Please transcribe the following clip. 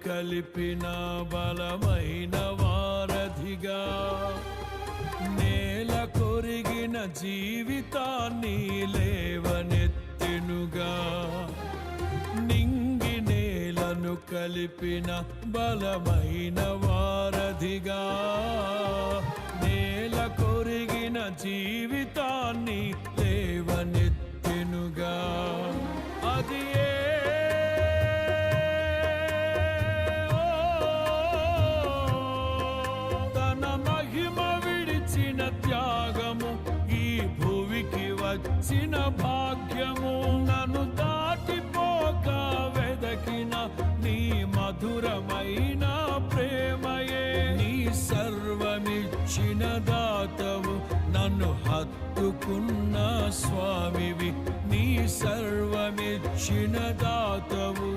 కలిపిన బలమైన వారధిగా నేల కొరిగిన జీవితాన్ని లేవనెత్తెనుగా నింగి నేలను కలిపిన బలమైన వారధిగా నేల కొరిగిన జీవితాన్ని లేవనెత్తెనుగా అది తన మహిమ విడిచిన త్యాగము ఈ భూమికి వచ్చిన భాగ్యము నన్ను దాటిపోక వెదకిన నీ మధురమైన ప్రేమయే నీ సర్వమిచ్చిన దాతవు నన్ను హత్తుకున్న స్వామివి నీ సర్వమిచ్చిన దాతవు